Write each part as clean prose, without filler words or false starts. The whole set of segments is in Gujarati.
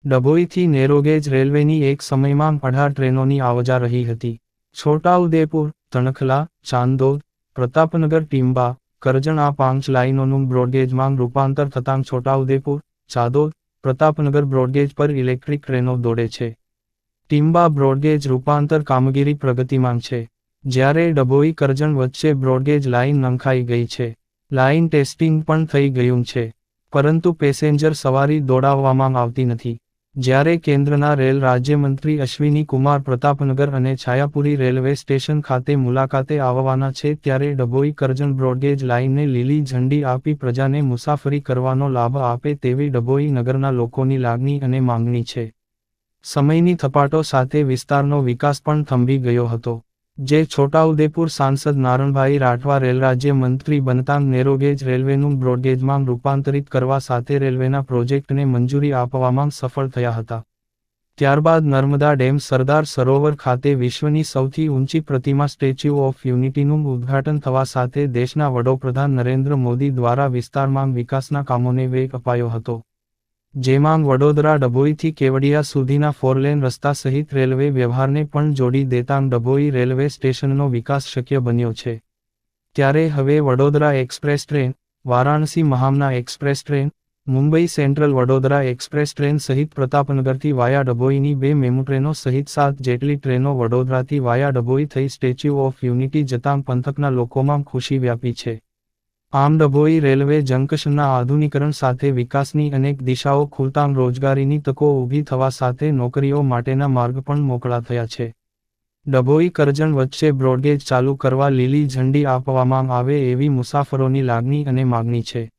ડભોઈથી નેરોગેજ રેલવેની એક સમયમાં 18 ટ્રેનોની આવજા રહી હતી. છોટાઉદેપુર, તણખલા, ચાંદોદ, પ્રતાપનગર, ટીમ્બા, કરજણ આ 5 લાઇનોનું બ્રોડગેજમાં રૂપાંતર થતાં છોટાઉદેપુર, ચાદોદ, પ્રતાપનગર બ્રોડગેજ પર ઇલેક્ટ્રિક ટ્રેનો દોડે છે. ટીમ્બા બ્રોડગેજ રૂપાંતર કામગીરી પ્રગતિમાં છે. જ્યારે ડભોઈ કરજણ વચ્ચે બ્રોડગેજ લાઇન નંખાઈ ગઈ છે. લાઇન ટેસ્ટિંગ પણ થઈ ગયું છે. પરંતુ પેસેન્જર સવારી દોડાવવામાં આવતી નથી. જ્યારે કેન્દ્રના રેલ રાજ્યમંત્રી અશ્વિની કુમાર પ્રતાપનગર અને છાયાપુરી રેલવે સ્ટેશન ખાતે મુલાકાતે આવવાના છે ત્યારે ડભોઈ કરજણ બ્રોડગેજ લાઇનને લીલી ઝંડી આપી પ્રજાને મુસાફરી કરવાનો લાભ આપે તેવી ડભોઈ નગરના લોકોની લાગણી અને માંગણી છે. સમયની થપાટો સાથે વિસ્તારનો વિકાસ પણ થંભી ગયો હતો. જે છોટાઉદેપુર સાંસદ નારણભાઈ રાઠવા રેલ રાજ્ય મંત્રી બનતાં નેરોગેજ રેલવેનું બ્રોડગેજમાં રૂપાંતરિત કરવા સાથે રેલવેના પ્રોજેક્ટને મંજૂરી આપવામાં સફળ થયા હતા. ત્યારબાદ નર્મદા ડેમ સરદાર સરોવર ખાતે વિશ્વની સૌથી ઊંચી પ્રતિમા સ્ટેચ્યુ ઓફ યુનિટીનું ઉદ્ઘાટન થવા સાથે દેશના વડાપ્રધાન નરેન્દ્ર મોદી દ્વારા વિસ્તારમાં વિકાસના કામોને વેગ અપાયો હતો. જેમાં વડોદરા ડભોઈથી કેવડિયા સુધીના 4 લેન રસ્તા સહિત રેલવે વ્યવહારને પણ જોડી દેતાં ડભોઈ રેલવે સ્ટેશનનો વિકાસ શક્ય બન્યો છે. ત્યારે હવે Vadodara express train, Varanasi Mahamana express train, Mumbai central Vadodara express train સહિત પ્રતાપનગરથી વાયા ડભોઈની 2 મેમુ ટ્રેનો સહિત 7 જેટલી ટ્રેનો વડોદરાથી વાયા ડભોઈ થઈ સ્ટેચ્યુ ઓફ યુનિટી જતાં પંથકના લોકોમાં ખુશી વ્યાપી છે. આમ ડભોઈ રેલવે જંકશનના આધુનિકરણ સાથે વિકાસની અનેક દિશાઓ ખુલતાં રોજગારીની તકો ઊભી થવા સાથે નોકરીઓ માટેના માર્ગ પણ મોકળા થયા છે. ડભોઈ કરજણ વચ્ચે બ્રોડગેજ ચાલુ કરવા લીલી ઝંડી આપવામાં આવે એવી મુસાફરોની લાગણી અને માગણી છે.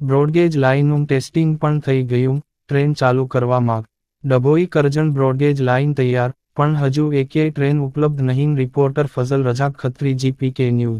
બ્રોડગેજ લાઇનનું ટેસ્ટિંગ પણ થઈ ગયું, ટ્રેન ચાલુ કરવા માગ. ડભોઈ કરજણ બ્રોડગેજ લાઇન તૈયાર, પણ હજુ એકેય ટ્રેન ઉપલબ્ધ નહીં. Reporter Fazal Razak Khatri, GPK news.